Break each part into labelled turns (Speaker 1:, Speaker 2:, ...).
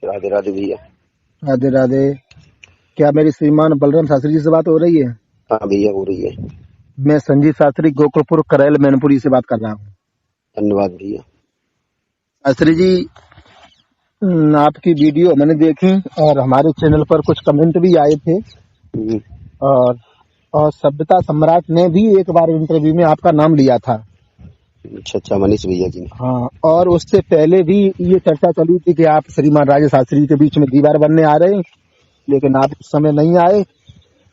Speaker 1: राधे राधे भैया।
Speaker 2: राधे राधे। क्या मेरी श्रीमान बलराम शास्त्री जी से बात हो रही है?
Speaker 1: हाँ भैया हो रही है।
Speaker 2: मैं संजीव शास्त्री गोकुलपुर करैल मैनपुरी से बात कर रहा हूँ।
Speaker 1: धन्यवाद भैया।
Speaker 2: शास्त्री जी, आपकी वीडियो मैंने देखी और हमारे चैनल पर कुछ कमेंट भी आए थे।
Speaker 1: हम्म,
Speaker 2: और सभ्यता सम्राट ने भी एक बार इंटरव्यू में आपका नाम लिया था।
Speaker 1: अच्छा मनीष भैया जी ने।
Speaker 2: हाँ, और उससे पहले भी ये चर्चा चली थी कि आप श्रीमान राजे शास्त्री जी के बीच में दीवार बनने आ रहे हैं, लेकिन आप उस समय नहीं आए।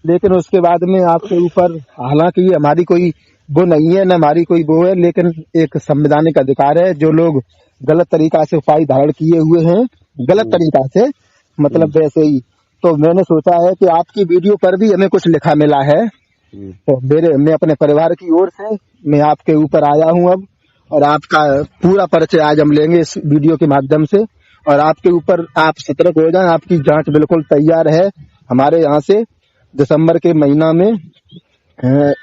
Speaker 2: लेकिन उसके बाद में आपके ऊपर, हालांकि ये हमारी कोई वो नहीं है, न हमारी कोई वो है, लेकिन एक संवैधानिक अधिकार है। जो लोग गलत तरीका से उपाधि धारण किए हुए हैं, गलत तरीका से, मतलब वैसे ही, तो मैंने सोचा है कि आपकी वीडियो पर भी हमें कुछ लिखा मिला है, तो मैं अपने परिवार की ओर से मैं आपके ऊपर आया हूँ अब, और आपका पूरा परिचय आज हम लेंगे इस वीडियो के माध्यम से। और आपके ऊपर आप सतर्क हो जाएं, आपकी जांच बिल्कुल तैयार है हमारे यहाँ से। दिसंबर के महीना में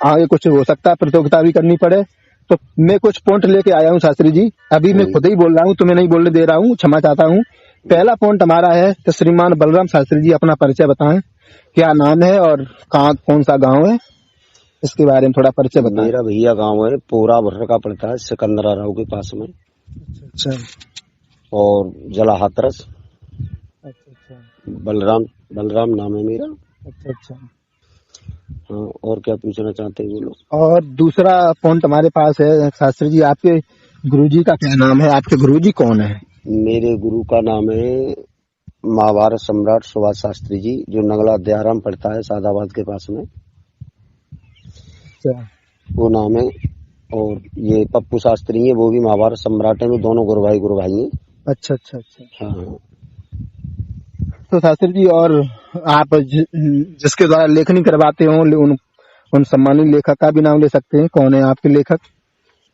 Speaker 2: आगे कुछ हो सकता है, प्रतियोगिता भी करनी पड़े, तो मैं कुछ पॉइंट लेके आया हूँ शास्त्री जी। अभी मैं खुद ही बोल रहा हूँ, तुम्हें नहीं बोलने दे रहा हूँ, क्षमा चाहता हूँ। पहला पॉइंट हमारा है कि श्रीमान बलराम शास्त्री जी अपना परिचय बताएं, क्या नाम है और कहाँ, कौन सा गाँव है, इसके बारे में थोड़ा परिचय बताएं।
Speaker 1: मेरा भैया गांव है पोरा भर का पड़ता है, सिकंदरा राव के पास में।
Speaker 2: अच्छा
Speaker 1: और जला हाथरस।
Speaker 2: अच्छा
Speaker 1: बलराम बलराम नाम है मेरा।
Speaker 2: अच्छा।
Speaker 1: हाँ, और क्या पूछना चाहते हैं बोलो।
Speaker 2: और दूसरा पॉइंट हमारे पास है शास्त्री जी, आपके गुरुजी का क्या नाम है? आपके गुरुजी कौन है?
Speaker 1: मेरे गुरु का नाम है महाभारत सम्राट सुभाष शास्त्री जी, जो नगला दयाराम पड़ता है सादाबाद के पास में, वो नाम है। और ये पप्पू शास्त्री है, वो भी महाभारत सम्राट है, वो दोनों गुरु भाई हैं।
Speaker 2: अच्छा।
Speaker 1: हाँ।
Speaker 2: तो शास्त्री जी, और आप जिसके द्वारा लेखनी करवाते हो उन सम्मानित लेखक का भी नाम ले सकते हैं। कौन है आपके लेखक?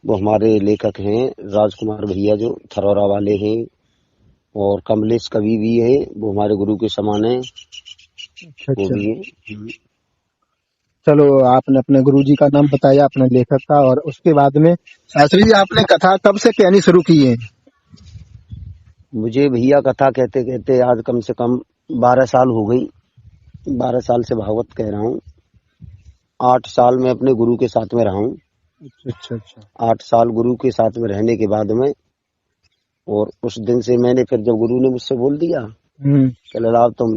Speaker 1: वो हमारे लेखक हैं राजकुमार भैया, जो थरौरा वाले हैं, और कमलेश कवि भी है, वो हमारे गुरु के समान है। वो भी है।
Speaker 2: चलो, आपने अपने गुरुजी का नाम बताया, अपने लेखक का, और उसके बाद में शास्त्री जी, आपने कथा कब से कहनी शुरू की है?
Speaker 1: मुझे भैया कथा कहते कहते आज कम से कम 12 साल हो गई। 12 साल से भागवत कह रहा हूँ। 8 साल में अपने गुरु के साथ में रहा हूँ।
Speaker 2: अच्छा।
Speaker 1: 8 साल गुरु के साथ में रहने के बाद में, और उस दिन से मैंने, फिर जब गुरु ने मुझसे बोल दिया कि ललाव तुम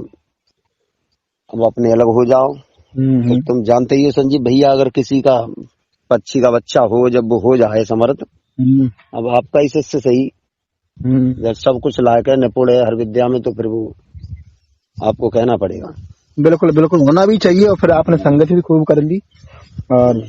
Speaker 1: अब अपने अलग हो जाओ, तो तुम जानते ही हो संजीव भैया, अगर किसी का पक्षी का बच्चा हो, जब वो हो जाए समर्थ, अब आपका ही शिष्य सही, जब सब कुछ लायक है, निपुण है हर विद्या में, तो फिर वो आपको कहना पड़ेगा।
Speaker 2: बिल्कुल बिल्कुल, होना भी चाहिए। और फिर आपने संगत भी खूब कर ली। और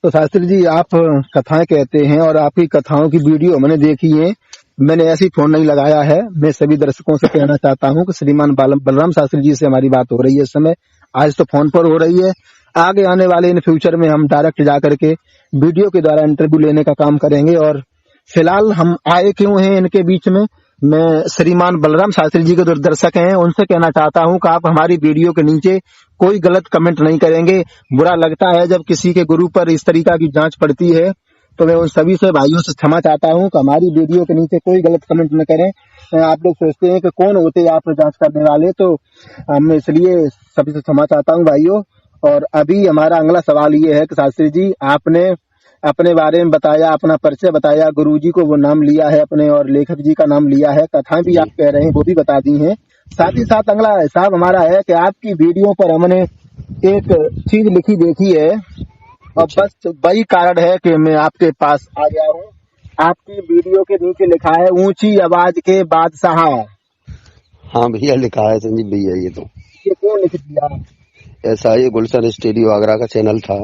Speaker 2: तो शास्त्री जी, आप कथाएं कहते हैं, और आपकी कथाओं की वीडियो मैंने देखी है। मैंने ऐसी फोन नहीं लगाया है। मैं सभी दर्शकों से कहना चाहता हूं कि श्रीमान बलराम शास्त्री जी से हमारी बात हो रही है इस समय। आज तो फोन पर हो रही है, आगे आने वाले इन फ्यूचर में हम डायरेक्ट जाकर के वीडियो के द्वारा इंटरव्यू लेने का काम करेंगे। और फिलहाल हम आए क्यों हैं इनके बीच में, मैं श्रीमान बलराम शास्त्री जी के जो दर्शक हैं उनसे कहना चाहता हूं कि आप हमारी वीडियो के नीचे कोई गलत कमेंट नहीं करेंगे। बुरा लगता है जब किसी के गुरु पर इस तरीका की जांच पड़ती है, तो मैं उन सभी से भाइयों से क्षमा चाहता हूं कि हमारी वीडियो के नीचे कोई गलत कमेंट न करें। आप लोग सोचते हैं कि कौन होते हैं आप जांच करने वाले, तो मैं इसलिए सभी से क्षमा चाहता हूं भाइयों। और अभी हमारा अगला सवाल ये है कि शास्त्री जी, आपने अपने बारे में बताया, अपना परिचय बताया, गुरुजी को वो नाम लिया है अपने, और लेखक जी का नाम लिया है, कथाएं भी आप कह रहे हैं वो भी बता दी हैं। साथ ही साथ अगला हिसाब हमारा है कि आपकी वीडियो पर हमने एक चीज लिखी देखी है, और बस वही कारण है कि मैं आपके पास आ गया हूँ। आपकी वीडियो के नीचे लिखा है, ऊंची आवाज के बादशाह।
Speaker 1: हाँ भैया लिखा है संजीव भैया, ये
Speaker 2: क्यों लिख दिया?
Speaker 1: ऐसा है, गुलशन स्टूडियो आगरा का चैनल था,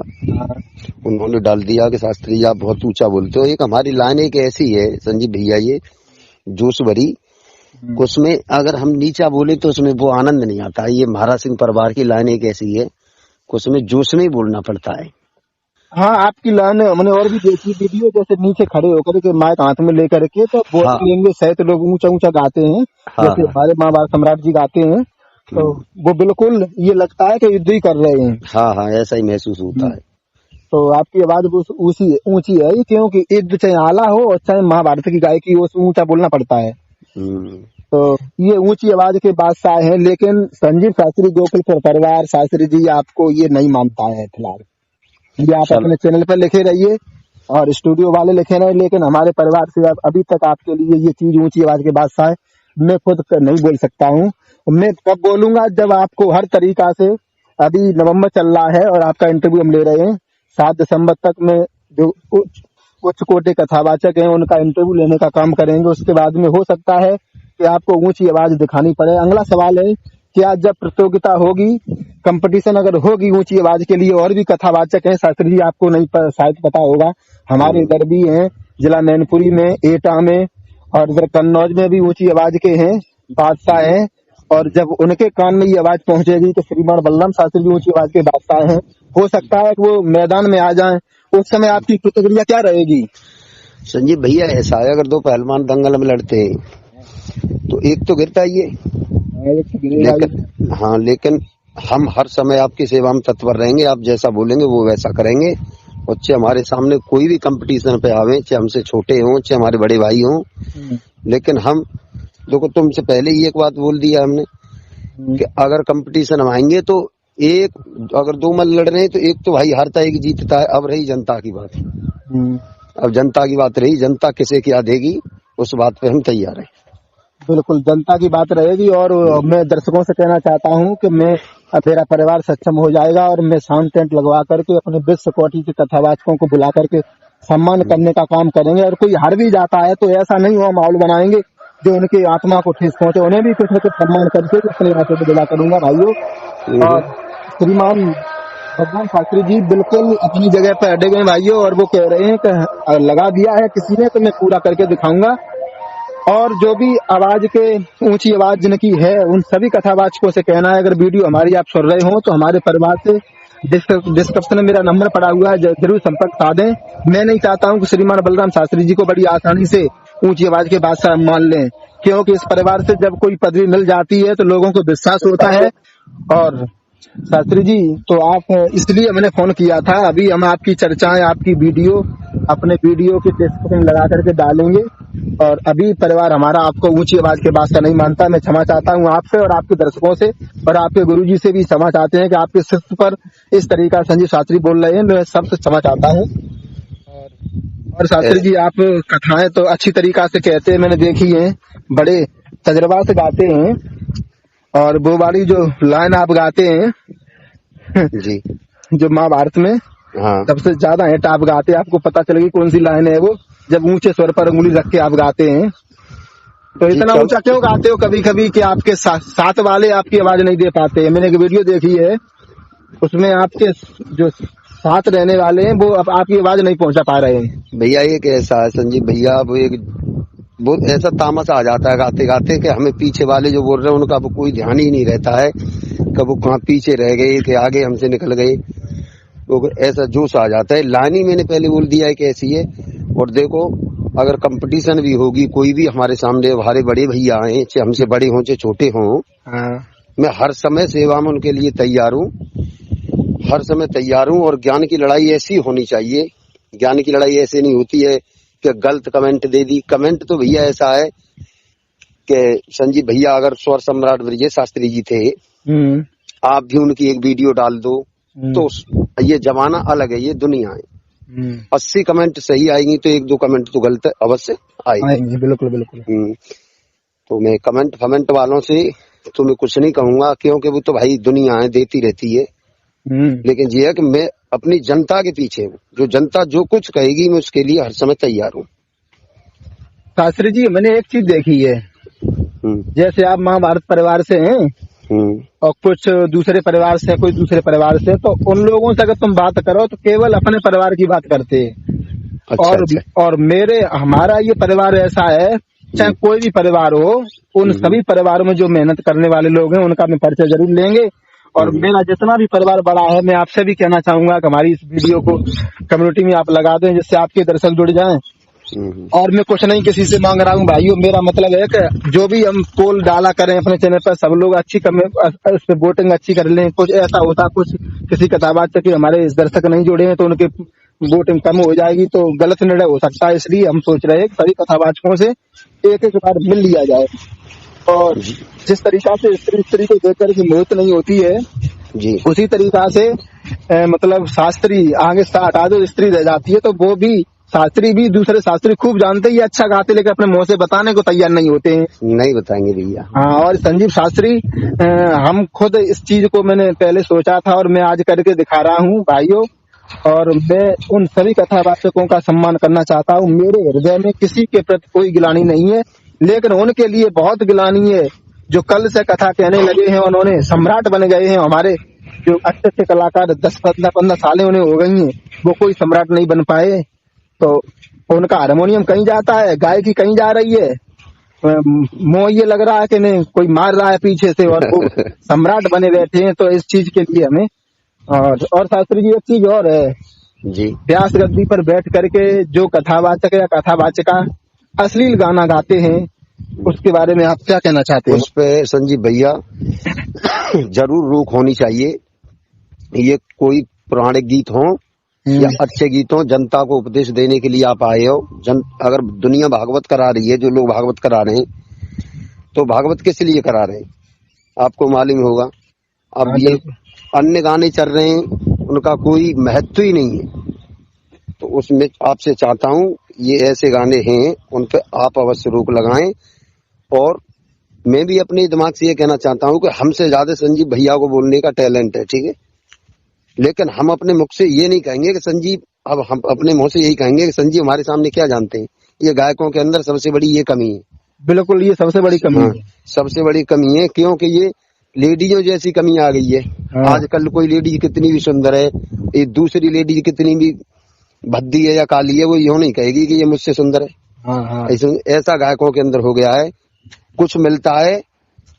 Speaker 1: उन्होंने डाल दिया कि शास्त्री आप बहुत ऊंचा बोलते हो। एक हमारी लाइन एक ऐसी है संजीव भैया, ये जोश भरी, उसमें अगर हम नीचा बोले तो उसमें वो आनंद नहीं आता। ये महाराज सिंह परिवार की लाइन एक ऐसी है, उसमें जोश में ही बोलना पड़ता है।
Speaker 2: हाँ, आपकी लाइन हमने और भी देखी वीडियो, जैसे नीचे खड़े होकर के माइक हाथ में लेकर के तो बोल लेंगे, शायद लोग ऊंचा ऊंचा गाते हैं, जैसे हमारे महाभारत सम्राट जी गाते हैं, तो वो बिल्कुल ये लगता है कि युद्ध ही कर रहे हैं।
Speaker 1: हाँ, ऐसा ही महसूस होता है।
Speaker 2: तो आपकी आवाज ऊंची है, क्योंकि युद्ध चाहे आला हो और चाहे महाभारत की गायकी हो, ऊंचा बोलना पड़ता है। तो ये ऊंची आवाज के बादशाह हैं, लेकिन संजीव शास्त्री गोकुल परिवार शास्त्री जी आपको ये नहीं मानता है फिलहाल। ये आप
Speaker 1: चल
Speaker 2: अपने चैनल पर लिखे रहिए और स्टूडियो वाले लिखे रहे, लेकिन हमारे परिवार से अभी तक आपके लिए ये चीज ऊंची आवाज के बादशाह है मैं खुद नहीं बोल सकता हूँ। मैं कब बोलूंगा जब आपको हर तरीका से, अभी नवंबर चल रहा है और आपका इंटरव्यू हम ले रहे हैं 7 दिसंबर तक में, जो उच्च कोटि कथावाचक हैं उनका इंटरव्यू लेने का काम करेंगे। उसके बाद में हो सकता है कि आपको ऊंची आवाज दिखानी पड़े। अगला सवाल है कि आज जब प्रतियोगिता होगी, कंपटीशन अगर होगी ऊंची आवाज के लिए, और भी कथावाचक हैं शास्त्री जी, आपको नहीं शायद पता होगा, हमारे इधर भी हैं, जिला मैनपुरी में, एटा में और इधर कन्नौज में भी ऊंची आवाज के हैं बादशाह हैं। और जब उनके कान में ये आवाज पहुंचेगी तो श्रीमान बलराम शास्त्री जी ऊंची आवाज के बादशाह हैं, हो सकता है कि वो मैदान में आ जाएं। उस समय आपकी प्रतिक्रिया क्या रहेगी?
Speaker 1: संजीव भैया ऐसा है, अगर दो पहलवान दंगल में लड़ते हैं तो एक तो गिरता ही है, लेकिन हाँ, लेकिन हम हर समय आपकी सेवा में तत्पर रहेंगे। आप जैसा बोलेंगे वो वैसा करेंगे। और चाहे हमारे सामने कोई भी कंपटीशन पे आवे, चाहे हमसे छोटे हों चाहे हमारे बड़े भाई हों, लेकिन हम देखो, तुमसे पहले ही एक बात बोल दिया हमने कि अगर कंपटीशन हम आएंगे तो एक, अगर 2 मल लड़ रहे हैं तो एक तो भाई हारता है, एक जीतता है। अब रही जनता की बात, अब जनता की बात रही, जनता किसे क्या देगी उस बात पे हम तैयार हैं।
Speaker 2: बिल्कुल जनता की बात रहेगी। और मैं दर्शकों से कहना चाहता हूं कि मेरा परिवार सक्षम हो जाएगा और मैं साउंड टेंट लगवा करके अपने विश्व कोटि के कथावाचकों को बुला करके सम्मान करने का काम करेंगे। और कोई हार भी जाता है तो ऐसा नहीं हुआ माहौल बनाएंगे जो उनकी आत्मा को ठेस पहुंचे, उन्हें भी कुछ न कुछ सम्मान करके अपने यहाँ से दिला करूंगा भाइयों। और श्रीमान बलराम शास्त्री जी बिल्कुल अपनी जगह पर अड़े गए भाइयों, और वो कह रहे हैं कि लगा दिया है किसी ने तो मैं पूरा करके दिखाऊंगा। और जो भी आवाज के ऊंची आवाज जिनकी है उन सभी कथावाचकों से कहना है, अगर वीडियो हमारी आप सुन रहे हो तो हमारे परिवार से डिस्क्रिप्शन में मेरा नंबर पड़ा हुआ है, जरूर संपर्क साधें। मैं नहीं चाहता हूं कि श्रीमान बलराम शास्त्री जी को बड़ी आसानी से ऊंची आवाज के बादशाह मान लें, क्योंकि इस परिवार से जब कोई पदवी मिल जाती है तो लोगों को विश्वास होता है। और शास्त्री जी तो आप, इसलिए मैंने फोन किया था। अभी हम आपकी चर्चाएं, आपकी वीडियो अपने वीडियो के डिस्क्रिप्शन लगा करके डालेंगे। और अभी परिवार हमारा आपको ऊंची आवाज के बादशाह नहीं मानता। मैं क्षमा चाहता हूं आपसे और आपके दर्शकों से, और आपके गुरुजी से भी क्षमा चाहते हैं कि आपके शिष्य पर इस तरीका संजीव शास्त्री बोल रहे हैं। मैं सबसे क्षमा चाहता हूं। और शास्त्री जी आप कथाएं तो अच्छी तरीका से कहते हैं, मैंने देखी है, बड़े तजर्बा से गाते हैं। और वो वाली जो लाइन आप गाते हैं
Speaker 1: जी,
Speaker 2: जो महाभारत में सबसे ज्यादा हिट आप गाते हैं, आपको पता चलेगी कौन सी लाइन है वो, जब ऊंचे स्वर पर उंगली रख के आप गाते हैं। तो इतना ऊंचा क्यों गाते हो कभी कभी कि आपके साथ वाले आपकी आवाज नहीं दे पाते हैं? मैंने एक वीडियो देखी है, उसमें आपके जो साथ रहने वाले हैं वो आपकी आवाज नहीं पहुंचा पा रहे हैं।
Speaker 1: भैया ये कैसा है संजीव भैया, वो ऐसा तामस आ जाता है गाते गाते कि हमें पीछे वाले जो बोल रहे हैं उनका कोई ध्यान ही नहीं रहता है, कब वो कहाँ पीछे रह गए कि आगे हमसे निकल गए। वो ऐसा जोश आ जाता है। लाइन ही मैंने पहले बोल दिया है कि ऐसी है। और देखो, अगर कंपटीशन भी होगी, कोई भी हमारे सामने हमारे बड़े भैया आए, चाहे हमसे बड़े हों चाहे छोटे हों, मैं हर समय सेवा में उनके लिए तैयार हूँ, हर समय तैयार हूँ। और ज्ञान की लड़ाई ऐसी होनी चाहिए, ज्ञान की लड़ाई ऐसे नहीं होती है कि गलत कमेंट दे दी। कमेंट तो भैया ऐसा है कि संजीव भैया अगर स्वर सम्राट विजय शास्त्री जी थे, आप भी उनकी एक वीडियो डाल दो तो ये जमाना अलग है, ये दुनिया है। 80 कमेंट सही आएंगी तो 1-2 कमेंट तो गलत अवश्य आएंगे।
Speaker 2: बिल्कुल बिल्कुल।
Speaker 1: तो मैं कमेंट वालों से तो मैं कुछ नहीं कहूंगा, क्योंकि वो तो भाई दुनिया है, देती रहती है। लेकिन ये है कि मैं अपनी जनता के पीछे हूँ, जो जनता जो कुछ कहेगी मैं उसके लिए हर समय तैयार हूँ।
Speaker 2: शास्त्री जी मैंने एक चीज देखी है, जैसे आप महाभारत परिवार से हैं और कुछ दूसरे परिवार से, कोई दूसरे परिवार से, तो उन लोगों से अगर तुम बात करो तो केवल अपने परिवार की बात करते हैं। और हमारा ये परिवार ऐसा है, चाहे कोई भी परिवार हो, उन सभी परिवारों में जो मेहनत करने वाले लोग हैं उनका मैं परिचय जरूर लेंगे। और मेरा जितना भी परिवार बड़ा है, मैं आपसे भी कहना चाहूंगा कि हमारी इस वीडियो को कम्युनिटी में आप लगा दें, जिससे आपके दर्शक जुड़ जाएं। और मैं कुछ नहीं किसी से मांग रहा हूँ भाइयों, मेरा मतलब है कि जो भी हम पोल डाला करें अपने चैनल पर, सब लोग अच्छी उस पर वोटिंग अच्छी कर लें। कुछ ऐसा होता, कुछ किसी कथावाचक के हमारे इस दर्शक नहीं जुड़े हैं तो उनके वोटिंग कम हो जाएगी तो गलत निर्णय हो सकता है। इसलिए हम सोच रहे हैं सभी कथावाचकों से एक बार मिल लिया जाए। और जिस तरीका से स्त्री को देख कर के मौत नहीं होती है
Speaker 1: जी,
Speaker 2: उसी तरीका से मतलब शास्त्री आगे हटा दो स्त्री रह जाती है। तो वो भी शास्त्री भी दूसरे शास्त्री खूब जानते ही अच्छा गाते, लेकिन अपने मुंह से बताने को तैयार नहीं होते हैं।
Speaker 1: नहीं बताएंगे भैया।
Speaker 2: हाँ, और संजीव शास्त्री हम खुद इस चीज को मैंने पहले सोचा था और मैं आज करके दिखा रहा हूँ भाइयों। और मैं उन सभी कथावाचकों का सम्मान करना चाहता हूँ। मेरे हृदय में किसी के प्रति कोई गिलानी नहीं है, लेकिन उनके लिए बहुत गिलानी है जो कल से कथा कहने लगे हैं। उन्होंने सम्राट बन गए हैं। हमारे जो अच्छे अच्छे कलाकार 10-15 सालें उन्हें हो गई हैं, वो कोई सम्राट नहीं बन पाए। तो उनका हारमोनियम कहीं जाता है, गायकी कहीं जा रही है, मोह ये लग रहा है कि नहीं कोई मार रहा है पीछे से, और वो सम्राट बने बैठे हैं। तो इस चीज के लिए हमें और शास्त्री जी एक चीज और है
Speaker 1: जी,
Speaker 2: व्यास गद्दी पर बैठ करके जो कथावाचक या कथावाचिका अश्लील गाना गाते हैं, उसके बारे में आप क्या कहना चाहते हैं?
Speaker 1: उस पे संजीव भैया जरूर रोक होनी चाहिए। ये कोई पुराने गीत हो या अच्छे गीत हो, जनता को उपदेश देने के लिए आप आए हो। अगर दुनिया भागवत करा रही है, जो लोग भागवत करा रहे हैं, तो भागवत किस लिए करा रहे हैं आपको मालूम होगा। अब ये अन्य गाने चल रहे हैं, उनका कोई महत्व ही नहीं है। तो उसमें आपसे चाहता हूँ ये ऐसे गाने हैं उन पे आप अवश्य रोक लगाएं। और मैं भी अपने दिमाग से ये कहना चाहता हूँ कि हमसे ज्यादा संजीव भैया को बोलने का टैलेंट है, ठीक है, लेकिन हम अपने मुख से ये नहीं कहेंगे कि संजीव, अब हम अपने मुंह से यही कहेंगे कि संजीव हमारे सामने क्या जानते हैं। ये गायकों के अंदर सबसे बड़ी ये कमी है।
Speaker 2: बिल्कुल, ये सबसे बड़ी कमी है।
Speaker 1: सबसे बड़ी कमी है, क्योंकि ये लेडीजों जैसी कमी आ गई है। आजकल कोई लेडीज कितनी भी सुंदर है, ये दूसरी लेडीज कितनी भी भद्दी है या काली है, वो यूं नहीं कहेगी कि ये मुझसे सुंदर है। ऐसा गायकों के अंदर हो गया है। कुछ मिलता है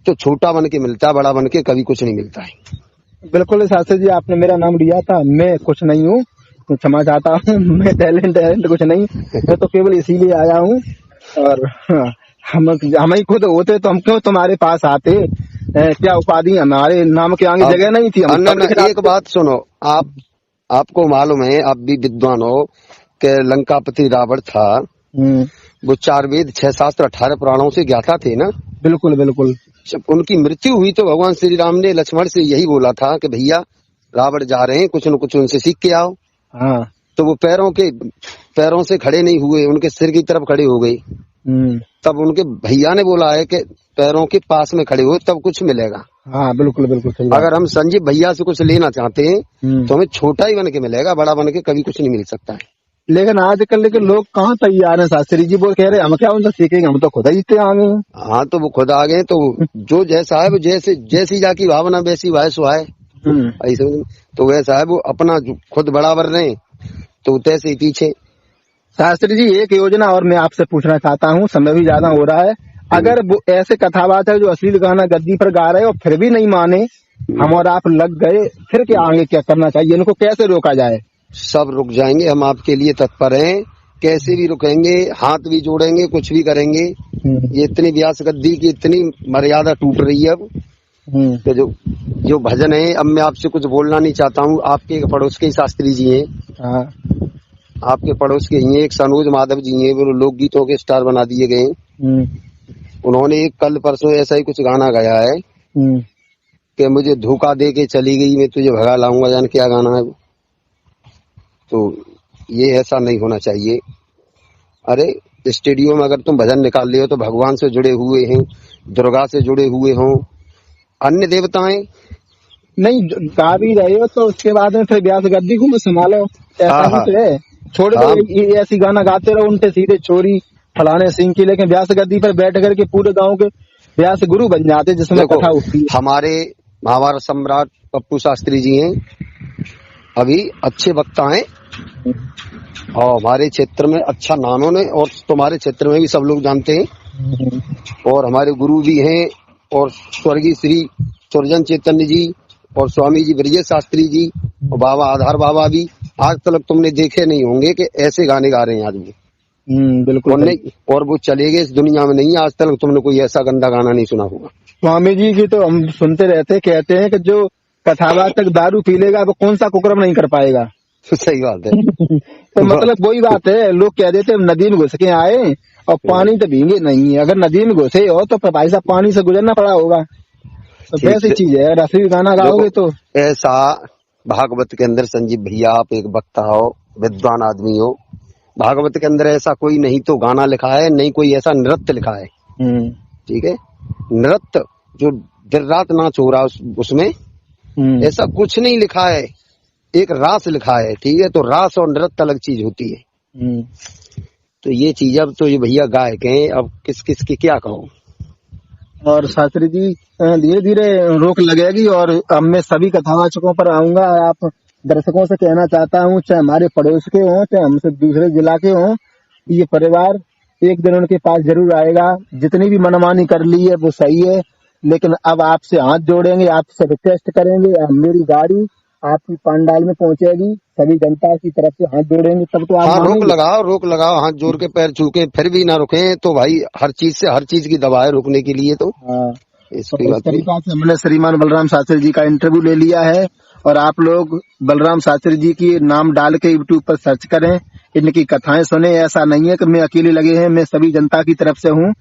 Speaker 1: तो छोटा बन के मिलता है, बड़ा बन के कभी कुछ नहीं मिलता है।
Speaker 2: बिल्कुल शास्त्री जी, आपने मेरा नाम लिया था, मैं कुछ नहीं हूँ, क्षमा चाहता हूँ। मैं टैलेंट कुछ नहीं, मैं तो केवल इसीलिए आया हूँ। और हम ही खुद होते तो हम क्यों तुम्हारे पास आते? क्या उपाधि हमारे नाम के आगे जगह नहीं थी?
Speaker 1: एक बात सुनो, आपको मालूम है, आप भी विद्वान हो, कि लंकापति रावण था, वो 4 वेद 6 शास्त्र 18 पुराणों से ज्ञाता थे ना।
Speaker 2: बिल्कुल बिल्कुल।
Speaker 1: जब उनकी मृत्यु हुई तो भगवान श्री राम ने लक्ष्मण से यही बोला था कि भैया रावण जा रहे हैं, कुछ न कुछ उनसे सीख के आओ। तो वो पैरों से खड़े नहीं हुए, उनके सिर की तरफ खड़े हो गए। तब उनके भैया ने बोला है कि पैरों के पास में खड़े हो तब कुछ मिलेगा।
Speaker 2: बिल्कुल बिल्कुल।
Speaker 1: अगर हम संजीव भैया से कुछ लेना चाहते हैं तो हमें छोटा ही बन के मिलेगा, बड़ा बन के कभी कुछ नहीं मिल सकता है।
Speaker 2: लेकिन आजकल लोग कहाँ तैयार हैं शास्त्री जी? वो कह रहे हम क्या उनसे सीखेंगे, हम तो खुद ही आ गए।
Speaker 1: हाँ, तो वो खुद आ गए, तो जो जैसा है वो जैसी जाकी भावना वैसी वाय सुहाय, ऐसे तो वैसा है। वो अपना खुद बड़ा बन रहे हैं तो तैसे ही पीछे।
Speaker 2: शास्त्री जी, एक योजना और मैं आपसे पूछना चाहता हूँ, समय भी ज्यादा हो रहा है। अगर वो ऐसे कथावाचक जो अश्लील गाना गद्दी पर गा रहे हो फिर भी नहीं माने, हम और आप लग गए, फिर क्या आगे क्या करना चाहिए? इनको कैसे रोका जाए?
Speaker 1: सब रुक जाएंगे, हम आपके लिए तत्पर हैं। कैसे भी रुकेंगे, हाथ भी जोड़ेंगे, कुछ भी करेंगे। ये इतनी व्यास गद्दी की इतनी मर्यादा टूट रही है अब। तो जो भजन है, अब मैं आपसे कुछ बोलना नहीं चाहता हूँ। आपके पड़ोस के ही शास्त्री जी हैं, आपके पड़ोस के ही हैं, एक सनोज माधव जी हैं, वो लोकगीतों के स्टार बना दिए गए। उन्होंने कल परसों ऐसा ही कुछ गाना गाया है कि मुझे धोखा दे के चली गई, मैं तुझे भगा लाऊंगा, जान क्या गाना है। तो ये ऐसा नहीं होना चाहिए। अरे स्टूडियो में अगर तुम भजन निकाल रहे हो तो भगवान से जुड़े हुए हैं, दुर्गा से जुड़े हुए हो, अन्य देवताएं
Speaker 2: नहीं गा भी रहे हो तो उसके बाद में फिर व्यास गद्दी को मत संभालो। ऐसा नहीं है, छोड़ दो ऐसी गाना गाते रहो उनसे सीधे चोरी फलाने सिंह की, लेकिन व्यास गद्दी पर बैठ करके पूरे गांव के व्यास गुरु बन जाते जिसमें कथा उठती है।
Speaker 1: हमारे महाभारत सम्राट पप्पू शास्त्री जी हैं, अभी अच्छे वक्ता हैं और हमारे क्षेत्र में अच्छा नाम है, और तुम्हारे क्षेत्र में भी सब लोग जानते हैं। और हमारे गुरु भी हैं, और स्वर्गीय श्री सुरजन चैतन्य जी और स्वामी जी ब्रजेश शास्त्री जी और बाबा आधार बाबा भी आज तक तुमने देखे नहीं होंगे कि ऐसे गाने गा रहे हैं आदमी।
Speaker 2: बिल्कुल।
Speaker 1: और वो चले गए, इस दुनिया में नहीं, आज तक तुमने कोई ऐसा गंदा गाना नहीं सुना होगा।
Speaker 2: स्वामी जी की तो हम सुनते रहते, कहते हैं कि जो कथावाचक दारू पी लेगा वो कौन सा कुकर्म नहीं कर पाएगा।
Speaker 1: सही बात है।
Speaker 2: तो मतलब वही बात है, लोग कह देते नदी में घुस के आए और पानी तो भीगे नहीं है, अगर नदी में घुसे हो तो भाई साहब पानी से गुजरना पड़ा होगा। तो वैसी चीज है, अगर असली गाना गाओगे तो
Speaker 1: ऐसा भागवत के अंदर, संजीव भैया आप एक वक्ता हो, विद्वान आदमी हो, भागवत के अंदर ऐसा कोई नहीं तो गाना लिखा है, नहीं कोई ऐसा नृत्य लिखा है। ठीक है, नृत्य जो दिन रात नाच हो रहा उसमें ऐसा कुछ नहीं लिखा है, एक रास लिखा है। ठीक है, तो रास और नृत्य अलग चीज होती है। तो ये चीज अब तो ये भैया गायक हैं, अब किस किस की क्या कहो।
Speaker 2: और शास्त्री जी धीरे धीरे रोक लगेगी और अब मैं सभी कथावाचकों पर आऊंगा। आप दर्शकों से कहना चाहता हूँ, चाहे हमारे पड़ोस के हों चाहे हमसे दूसरे जिला के हों, ये परिवार एक दिन उनके पास जरूर आएगा। जितनी भी मनमानी कर ली है वो सही है, लेकिन अब आपसे हाथ जोड़ेंगे, आपसे रिक्वेस्ट करेंगे, अब मेरी गाड़ी आपकी पंडाल में पहुंचेगी, सभी जनता की तरफ से हाथ जोड़ेंगे, तब तो आप
Speaker 1: रोक लगाओ, हाथ जोड़ के पैर छू के फिर भी ना रुके तो भाई हर चीज की दवा है रुकने के लिए। तो
Speaker 2: इस तरीका से हमने श्रीमान बलराम शास्त्री जी का इंटरव्यू ले लिया है और आप लोग बलराम शास्त्री जी की नाम डाल के यूट्यूब पर सर्च करें, इनकी कथाएं सुने। ऐसा नहीं है कि मैं अकेले लगे हैं, मैं सभी जनता की तरफ से हूँ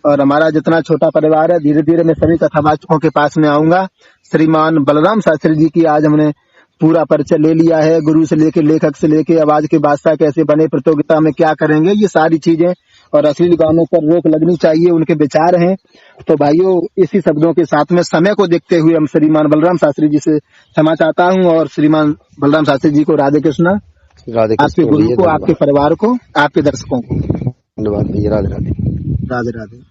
Speaker 2: और हमारा जितना छोटा परिवार है, धीरे धीरे मैं सभी कथावाचकों के पास में आऊंगा। श्रीमान बलराम शास्त्री जी की आज हमने पूरा परिचय ले लिया है, गुरु से लेके लेखक से लेके आवाज के बादशाह कैसे बने, प्रतियोगिता में क्या करेंगे, ये सारी चीजें। और अश्लील गानों पर रोक लगनी चाहिए, उनके विचार हैं। तो भाइयों, इसी शब्दों के साथ में समय को देखते हुए हम श्रीमान बलराम शास्त्री जी से क्षमा चाहता हूँ और श्रीमान बलराम शास्त्री जी को राधे कृष्णा, आपके गुरु को, आपके परिवार को, आपके दर्शकों को
Speaker 1: धन्यवाद भैया। राधे राधे।
Speaker 2: राधे राधे।